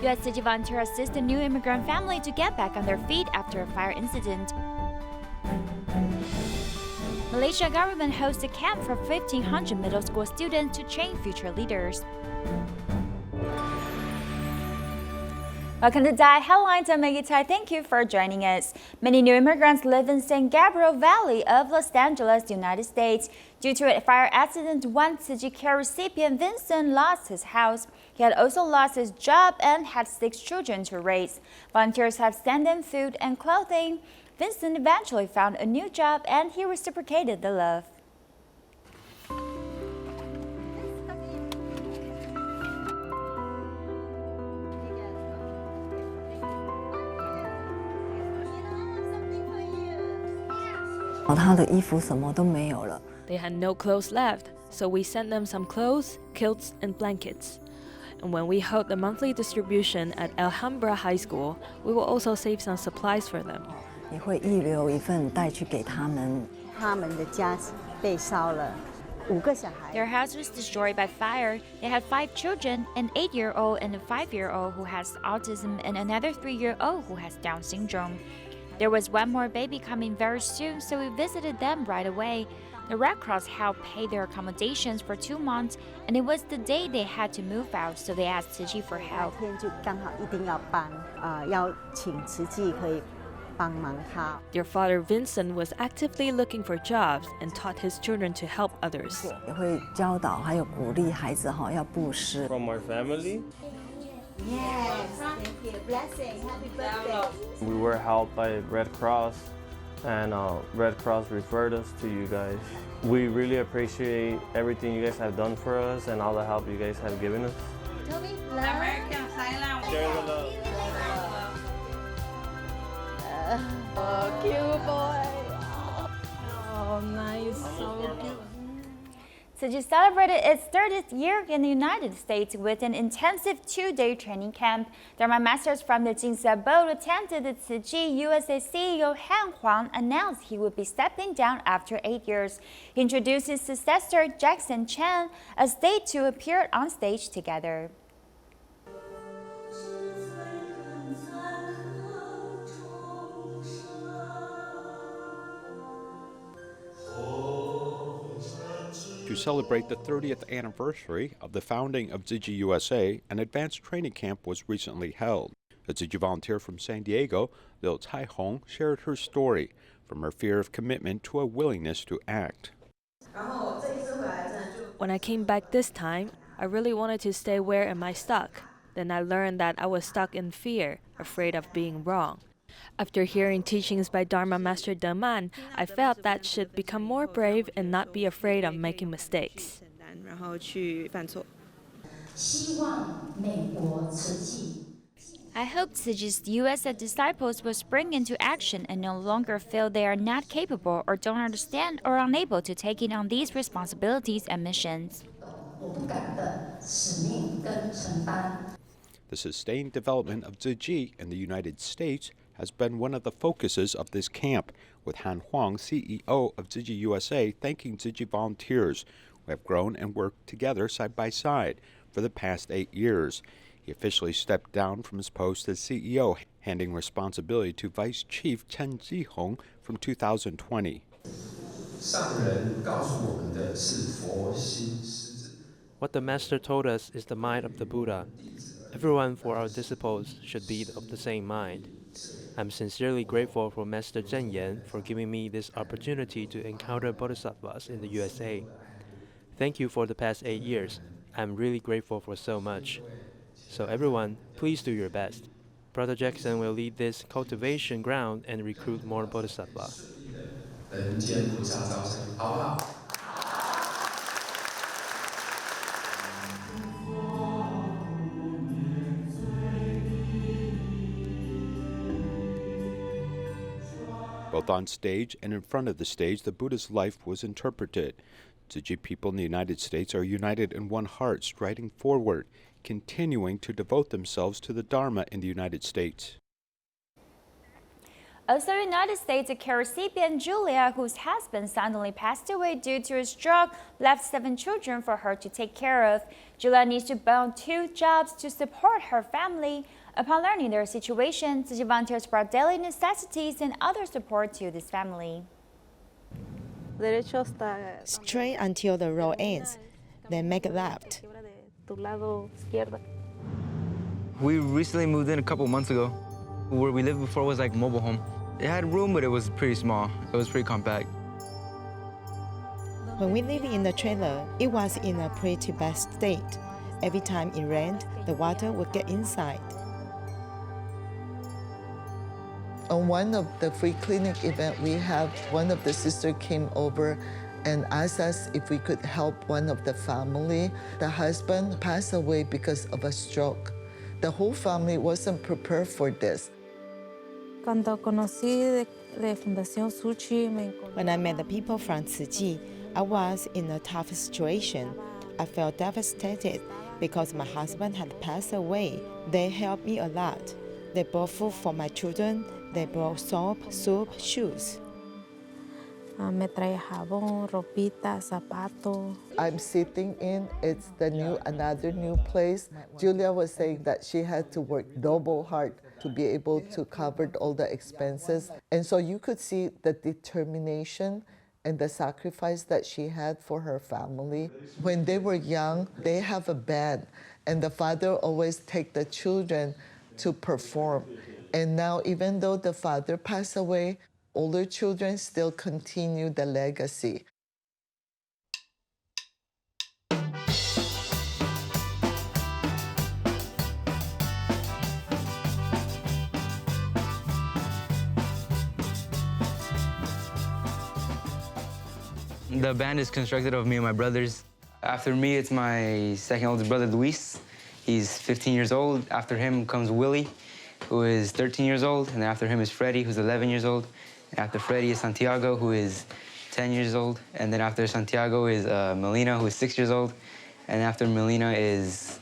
U.S. Tzu Chi volunteers assist a new immigrant family to get back on their feet after a fire incident. Malaysia government hosts a camp for 1,500 middle school students to train future leaders. Welcome to DaAi Headlines. I'm Maggie Tsai. Thank you for joining us. Many new immigrants live in San Gabriel Valley of Los Angeles, United States. Due to a fire accident, one Tzu Chi care recipient, Vincent, lost his house. He had also lost his job and had 6 children to raise. Volunteers have sent them food and clothing. Vincent eventually found a new job and he reciprocated the love. They had no clothes left, so we sent them some clothes, kilts, and blankets. And when we held the monthly distribution at Alhambra High School, we will also save some supplies for them. Their house was destroyed by fire. They had 5 children, an 8-year-old and a 5-year-old who has autism and another 3-year-old who has Down syndrome. There was one more baby coming very soon, so we visited them right away. The Red Cross helped pay their accommodations for 2 months, and it was the day they had to move out, so they asked Tzu Chi for help. Their father Vincent was actively looking for jobs and taught his children to help others. From our family, Yes, thank you. Blessing. Happy birthday. we were helped by Red Cross, and Red Cross referred us to you guys. We really appreciate everything you guys have done for us and all the help you guys have given us. Toby, love. Share the love. Oh, cute boy. Oh, nice. So cute. Tzu Chi celebrated its 30th year in the United States with an intensive 2-day training camp. Dharma masters from the Jing Si Abode attended the Tzu Chi. USA CEO Huang announced he would be stepping down after 8 years. He introduced his successor, Chen, as they two appeared on stage together. To celebrate the 30th anniversary of the founding of Tzu Chi USA, an advanced training camp was recently held. A Tzu Chi volunteer from San Diego, Lil Tai Hong, shared her story, from her fear of commitment to a willingness to act. When I came back this time, I really wanted to stay where am I stuck. Then I learned that I was stuck in fear, afraid of being wrong. After hearing teachings by Dharma Master Dharma, I felt that should become more brave and not be afraid of making mistakes. I hope Tzu Chi's US disciples will spring into action and no longer feel they are not capable or don't understand or unable to take on these responsibilities and missions. The sustained development of Tzu Chi in the United States has been one of the focuses of this camp, with Huang, CEO of Tzu Chi USA, thanking Tzu Chi volunteers who have grown and worked together side by side for the past 8 years. He officially stepped down from his post as CEO, handing responsibility to Vice Chief Chen from 2020. What the Master told us is the mind of the Buddha. Everyone for our disciples should be of the same mind. I'm sincerely grateful for Master Zhen Yan for giving me this opportunity to encounter bodhisattvas in the USA. Thank you for the past 8 years. I'm really grateful for so much. So everyone, please do your best. Brother Jackson will lead this cultivation ground and recruit more bodhisattvas. Both on stage and in front of the stage, the Buddha's life was interpreted. Tzu Chi people in the United States are united in one heart, striding forward, continuing to devote themselves to the Dharma in the United States. Also in the United States, a care recipient, Julia, whose husband suddenly passed away due to a stroke, left 7 children for her to take care of. Julia needs to balance 2 jobs to support her family. Upon learning their situation, Tzu Chi volunteers brought daily necessities and other support to this family. Straight until the road ends, then make a left. We recently moved in a couple months ago. Where we lived before was like a mobile home. It had room, but it was pretty small. It was pretty compact. When we lived in the trailer, it was in a pretty bad state. Every time it rained, the water would get inside. On one of the free clinic event we have, one of the sisters came over and asked us if we could help one of the family. The husband passed away because of a stroke. The whole family wasn't prepared for this. When I met the people from Tzu Chi, I was in a tough situation. I felt devastated because my husband had passed away. They helped me a lot. They brought food for my children. They brought soap, soup, shoes. I'm sitting in, it's another new place. Julia was saying that she had to work double hard to be able to cover all the expenses. And so you could see the determination and the sacrifice that she had for her family. When they were young, they have a band, and the father always take the children to perform. And now, even though the father passed away, older children still continue the legacy. The band is constructed of me and my brothers. After me, it's my second oldest brother, Luis. He's 15 years old. After him comes Willie, who is 13 years old. And after him is Freddie, who's 11 years old. And after Freddie is Santiago, who is 10 years old. And then after Santiago is Melina, who is 6 years old. And after Melina is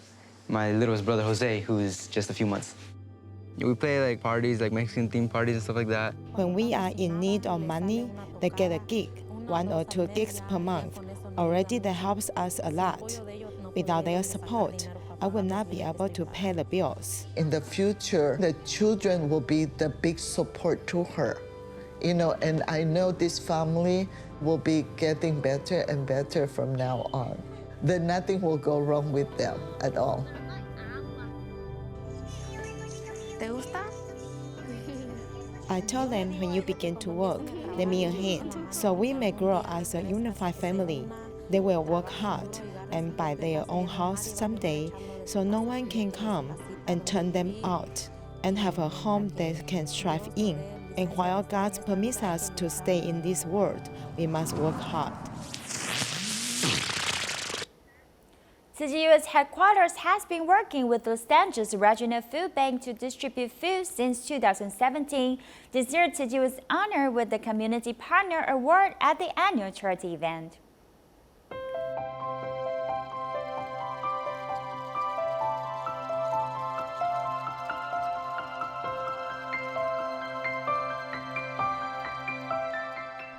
my littlest brother, Jose, who is just a few months. We play like parties, like Mexican-themed parties and stuff like that. When we are in need of money, they get a gig, 1 or 2 gigs per month. Already that helps us a lot. Without their support, I would not be able to pay the bills. In the future, the children will be the big support to her. You know, and I know this family will be getting better and better from now on. Then nothing will go wrong with them at all. I told them when you begin to work, lend me a hand, so we may grow as a unified family. They will work hard and buy their own house someday, so no one can come and turn them out, and have a home they can strive in. And while God permits us to stay in this world, we must work hard. Tzu Chi U.S. headquarters has been working with Los Angeles Regional Food Bank to distribute food since 2017. This year, Tzu Chi was honored with the Community Partner Award at the annual charity event.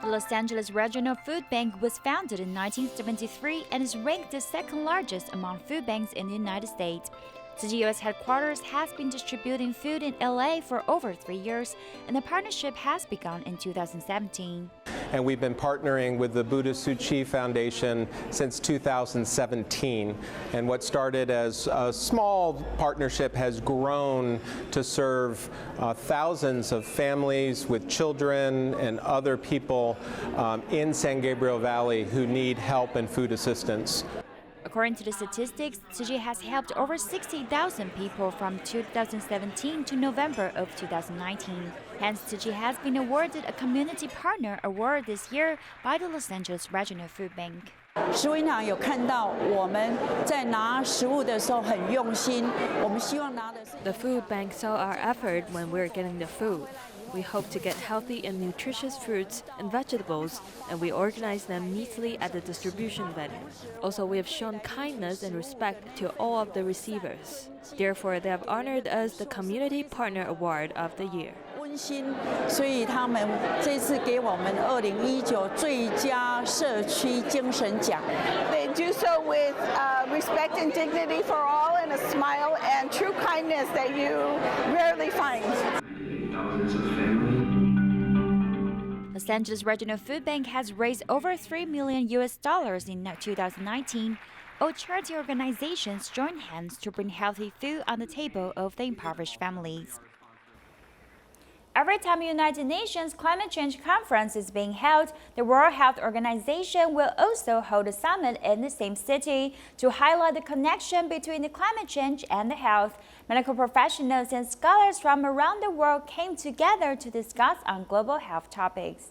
The Los Angeles Regional Food Bank was founded in 1973 and is ranked the second largest among food banks in the United States. Tzu Chi U.S. headquarters has been distributing food in LA for over 3 years, and the partnership has begun in 2017. And we've been partnering with the Buddhist Tzu Chi Foundation since 2017. And what started as a small partnership has grown to serve thousands of families with children and other people in San Gabriel Valley who need help and food assistance. According to the statistics, Tzu Chi has helped over 60,000 people from 2017 to November of 2019. Hence, Tzu Chi has been awarded a Community Partner Award this year by the Los Angeles Regional Food Bank. 食物银行有看到我们在拿食物的时候很用心，我们希望拿的是。 The food bank saw our effort when we're getting the food. We hope to get healthy and nutritious fruits and vegetables, and we organize them neatly at the distribution venue. Also, we have shown kindness and respect to all of the receivers. Therefore, they have honored us the Community Partner Award of the Year. 关心，所以他们这次给我们2019最佳社区精神奖。They do so with respect and dignity for all, and a smile and true kindness that you rarely find. Los Angeles Regional Food Bank has raised over $3 million in 2019. All charity organizations joined hands to bring healthy food on the table of the impoverished families. Every time the United Nations Climate Change Conference is being held, the World Health Organization will also hold a summit in the same city to highlight the connection between the climate change and the health. Medical professionals and scholars from around the world came together to discuss on global health topics.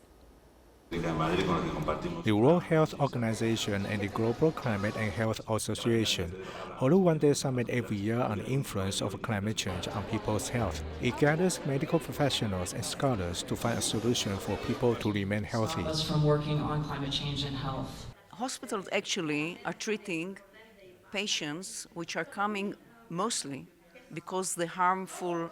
The World Health Organization and the Global Climate and Health Association hold a one-day summit every year on the influence of climate change on people's health. It gathers medical professionals and scholars to find a solution for people to remain healthy. From working on climate change and health. Hospitals actually are treating patients which are coming mostly because the harmful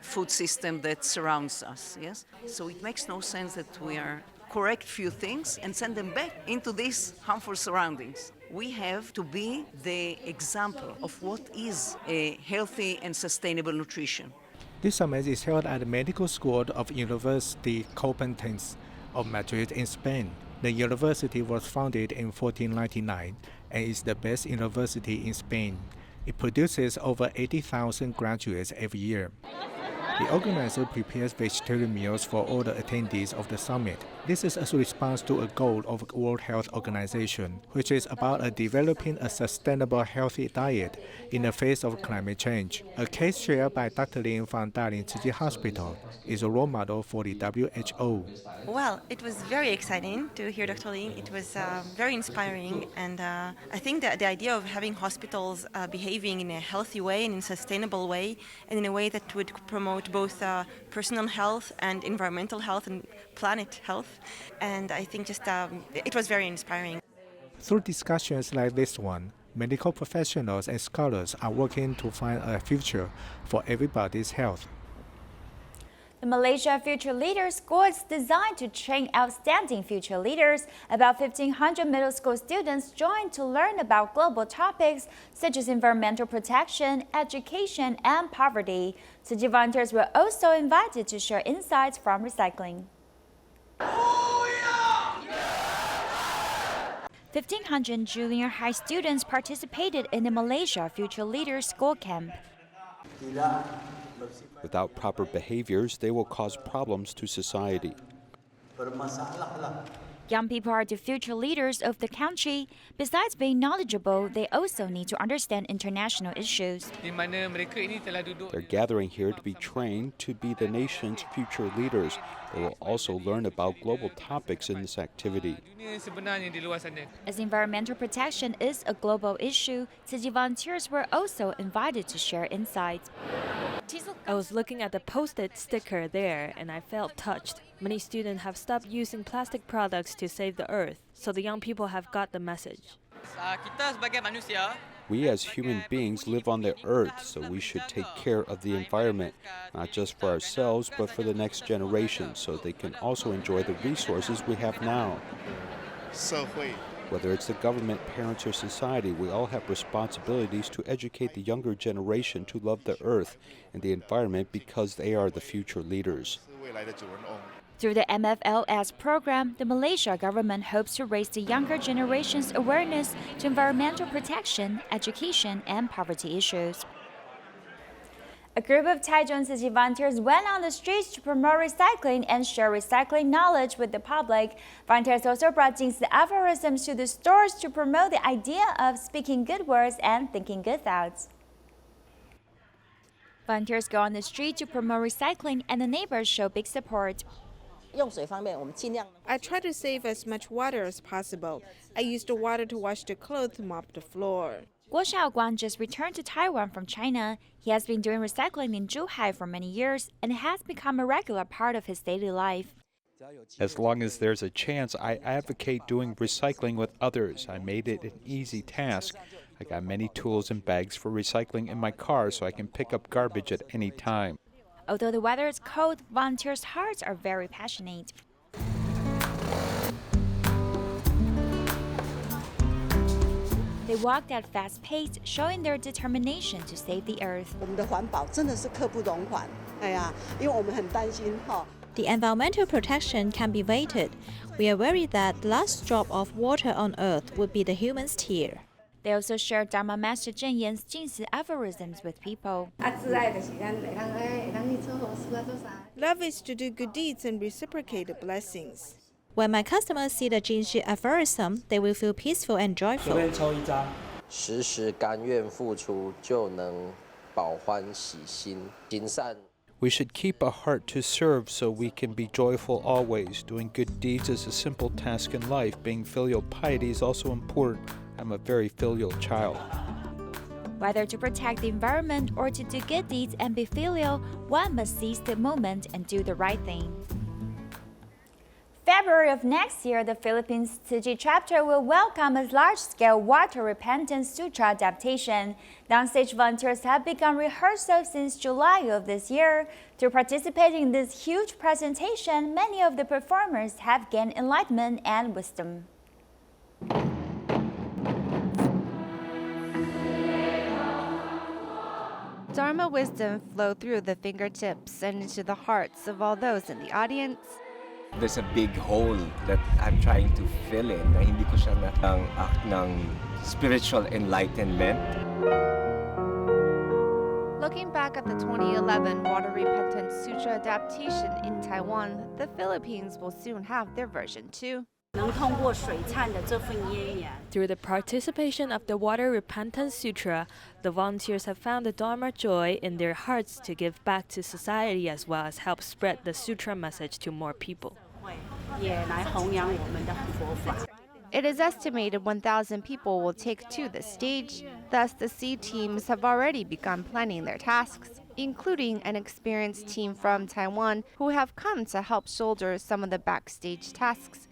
food system that surrounds us, yes? So it makes no sense that we are correct few things and send them back into these harmful surroundings. We have to be the example of what is a healthy and sustainable nutrition. This summit is held at the Medical School of University Complutense of Madrid in Spain. The university was founded in 1499 and is the best university in Spain. It produces over 80,000 graduates every year. The organizer prepares vegetarian meals for all the attendees of the summit. This is a response to a goal of the World Health Organization, which is about developing a sustainable, healthy diet in the face of climate change. A case shared by Dr. Lin from Dalian Tzu Chi Hospital is a role model for the WHO. Well, it was very exciting to hear Dr. Lin. It was very inspiring, and I think that the idea of having hospitals behaving in a healthy way and in a sustainable way, and in a way that would promote both personal health and environmental health and planet health. And I think just it was very inspiring. Through discussions like this one, medical professionals and scholars are working to find a future for everybody's health. The Malaysia Future Leaders School is designed to train outstanding future leaders. About 1,500 middle school students joined to learn about global topics such as environmental protection, education, and poverty. Tzu Chi volunteers were also invited to share insights from recycling. 1,500 junior high students participated in the Malaysia Future Leaders School Camp. Without proper behaviors, they will cause problems to society. Young people are the future leaders of the country. Besides being knowledgeable, they also need to understand international issues. They're gathering here to be trained to be the nation's future leaders. They will also learn about global topics in this activity. As environmental protection is a global issue, Tzu Chi volunteers were also invited to share insights. I was looking at the post-it sticker there and I felt touched. Many students have stopped using plastic products to save the earth, so the young people have got the message. We as human beings live on the earth, so we should take care of the environment, not just for ourselves, but for the next generation, so they can also enjoy the resources we have now. Whether it's the government, parents, or society, we all have responsibilities to educate the younger generation to love the earth and the environment because they are the future leaders. Through the MFLS program, the Malaysia government hopes to raise the younger generation's awareness to environmental protection, education, and poverty issues. A group of Taichung Tzu Chi volunteers went on the streets to promote recycling and share recycling knowledge with the public. Volunteers also brought Jing Si aphorisms to the stores to promote the idea of speaking good words and thinking good thoughts. Volunteers go on the street to promote recycling, and the neighbors show big support. I try to save as much water as possible. I use the water to wash the clothes, mop the floor. Guo Xiaoguang just returned to Taiwan from China. He has been doing recycling in Zhuhai for many years, and it has become a regular part of his daily life. As long as there's a chance, I advocate doing recycling with others. I made it an easy task. I got many tools and bags for recycling in my car so I can pick up garbage at any time. Although the weather is cold, volunteers' hearts are very passionate. They walked at fast pace, showing their determination to save the earth. The environmental protection can be waited. We are worried that the last drop of water on Earth would be the human's tear. They also shared Dharma Master Zhen Yan's Jing Si aphorisms with people. Love is to do good deeds and reciprocate blessings. When my customers see the Jing Si aphorism, they will feel peaceful and joyful. 时时甘愿付出，就能保欢喜心。行善。 We should keep a heart to serve so we can be joyful always. Doing good deeds is a simple task in life. Being filial piety is also important. I'm a very filial child. Whether to protect the environment or to do good deeds and be filial, one must seize the moment and do the right thing. February of next year, the Philippines Tzu Chi chapter will welcome a large-scale water repentance sutra adaptation. Downstage volunteers have begun rehearsal since July of this year. To participate in this huge presentation, many of the performers have gained enlightenment and wisdom. Dharma wisdom flowed through the fingertips and into the hearts of all those in the audience. There's a big hole that I'm trying to fill in na hindi ko siya ng act ng spiritual enlightenment. Looking back at the 2011 Water Repentance Sutra adaptation in Taiwan, the Philippines will soon have their version too. Through the participation of the Water Repentance Sutra, the volunteers have found the Dharma joy in their hearts to give back to society as well as help spread the Sutra message to more people. It is estimated 1,000 people will take to the stage. Thus, the C teams have already begun planning their tasks, including an experienced team from Taiwan who have come to help shoulder some of the backstage tasks,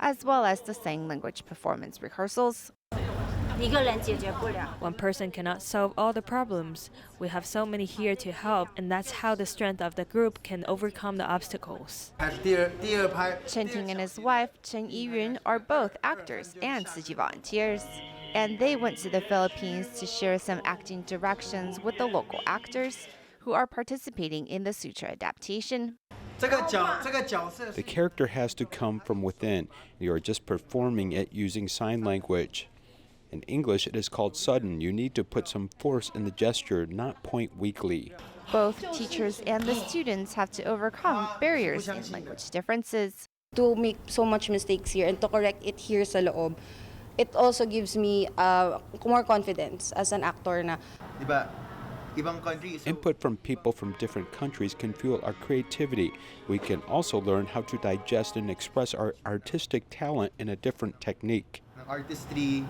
as well as the sign language performance rehearsals. One person cannot solve all the problems. We have so many here to help, and that's how the strength of the group can overcome the obstacles. Chen and his wife, Chen Yiyun, are both actors and Tzu Chi volunteers. And they went to the Philippines to share some acting directions with the local actors who are participating in the Sutra adaptation. The character has to come from within. You are just performing it using sign language. In English, it is called sudden. You need to put some force in the gesture, not point weakly. Both teachers and the students have to overcome barriers in language differences. To make so much mistakes here and to correct it here sa loob, it also gives me more confidence as an actor na. Input from people from different countries can fuel our creativity. We can also learn how to digest and express our artistic talent in a different technique. Artistry.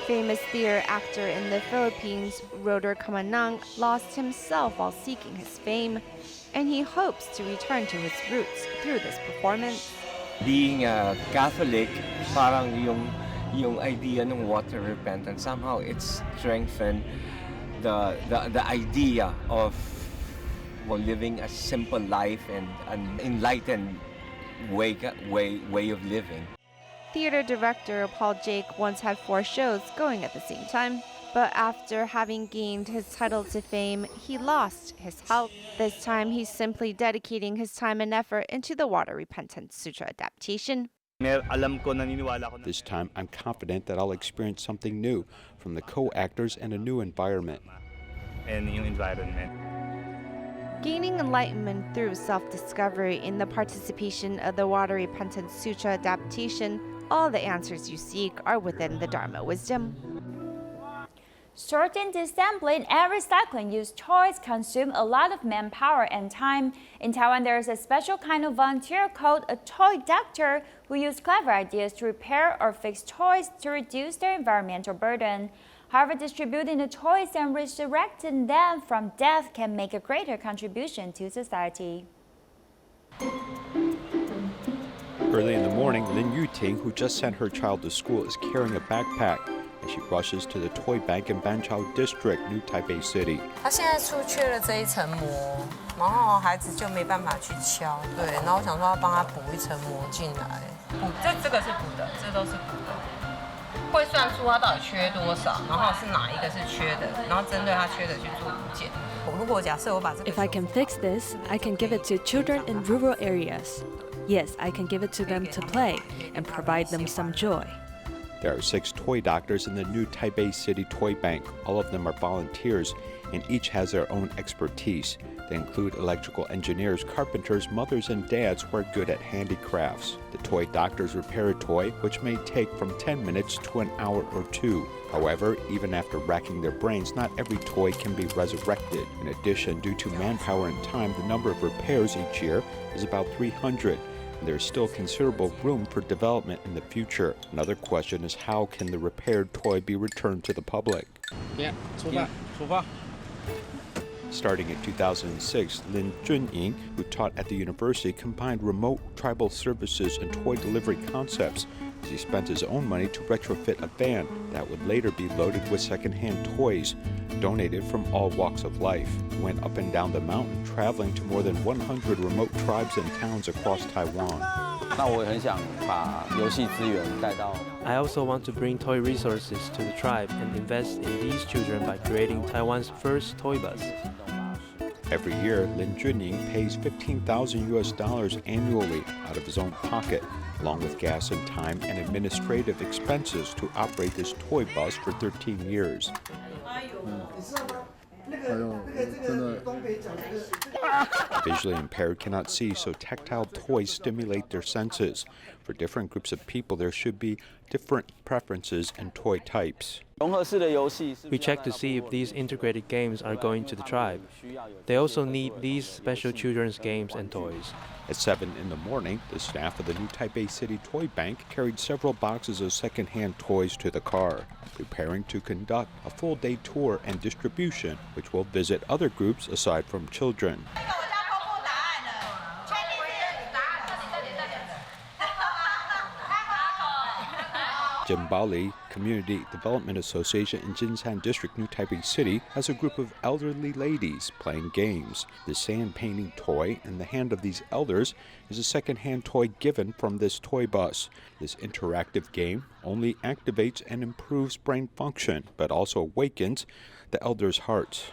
Famous theater actor in the Philippines, Roder Kamanang, lost himself while seeking his fame, and he hopes to return to his roots through this performance. Being a Catholic, parang yung idea ng water repentance, somehow it's strengthened the idea of living a simple life and an enlightened way of living. Theater director Paul Jake once had 4 shows going at the same time, but after having gained his title to fame, he lost his health. This time, he's simply dedicating his time and effort into the Water Repentance Sutra adaptation. This time, I'm confident that I'll experience something new from the co-actors and a new environment. Gaining enlightenment through self-discovery in the participation of the Water Repentance Sutra adaptation, all the answers you seek are within the Dharma wisdom. Sorting, disassembling, and recycling used toys consume a lot of manpower and time. In Taiwan, there is a special kind of volunteer called a toy doctor who use clever ideas to repair or fix toys to reduce their environmental burden. However, distributing the toys and resurrecting them from death can make a greater contribution to society. Early in the morning, Lin Yuting, who just sent her child to school, is carrying a backpack. as she rushes to the toy bank in Banqiao District, New Taipei City. 它现在出缺了这一层膜，然后孩子就没办法去敲，对，然后我想说要帮他补一层膜进来。这个是补的，这都是补的。会算出它到底缺多少，然后是哪一个是缺的，然后针对它缺的去做补件。如果假设我把这个 If I can fix this, I can give it to children in rural areas. Yes, I can give it to them to play and provide them some joy. There are 6 toy doctors in the new Taipei City Toy Bank. All of them are volunteers, and each has their own expertise. They include electrical engineers, carpenters, mothers, and dads who are good at handicrafts. The toy doctors repair a toy, which may take from 10 minutes to an hour or 2. However, even after racking their brains, not every toy can be resurrected. In addition, due to manpower and time, the number of repairs each year is about 300. There is still considerable room for development in the future. Another question is, how can the repaired toy be returned to the public? Starting in 2006, Lin Junying, who taught at the university, combined remote tribal services and toy delivery concepts as he spent his own money to retrofit a van that would later be loaded with secondhand toys donated from all walks of life. He went up and down the mountain, traveling to more than 100 remote tribes and towns across Taiwan. I also want to bring toy resources to the tribe and invest in these children by creating Taiwan's first toy bus. Every year, Lin Junying pays $15,000 annually out of his own pocket, along with gas and time and administrative expenses to operate this toy bus for 13 years. Visually impaired cannot see, so tactile toys stimulate their senses. For different groups of people, there should be different preferences and toy types. We check to see if these integrated games are going to the tribe. They also need these special children's games and toys. At 7 in the morning, the staff of the new Taipei City Toy Bank carried several boxes of second-hand toys to the car, preparing to conduct a full-day tour and distribution, which will visit other groups aside from children. Jimbali Community Development Association in Jinsan District, New Taipei City, has a group of elderly ladies playing games. The sand painting toy in the hand of these elders is a second-hand toy given from this toy bus. This interactive game only activates and improves brain function, but also awakens the elders' hearts.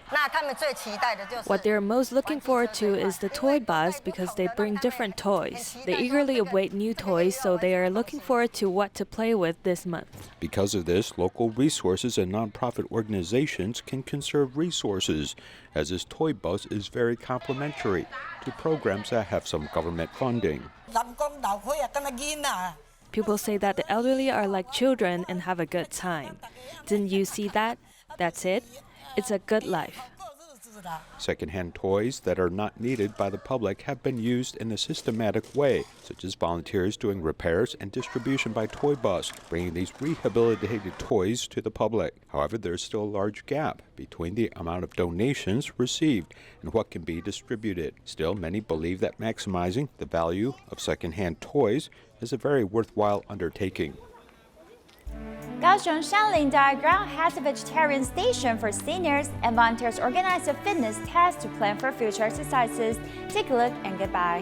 What they're most looking forward to is the toy bus because they bring different toys. They eagerly await new toys, so they are looking forward to what to play with this month. Because of this, local resources and nonprofit organizations can conserve resources, as this toy bus is very complementary to programs that have some government funding. People say that the elderly are like children and have a good time. Didn't you see that? That's it. It's a good life. Second-hand toys that are not needed by the public have been used in a systematic way, such as volunteers doing repairs and distribution by toy bus, bringing these rehabilitated toys to the public. However, there's still a large gap between the amount of donations received and what can be distributed. Still, many believe that maximizing the value of second-hand toys is a very worthwhile undertaking. 高雄山林 DaAi Ground has a vegetarian station for seniors, and volunteers organize a fitness test to plan for future exercises. Take a look and goodbye.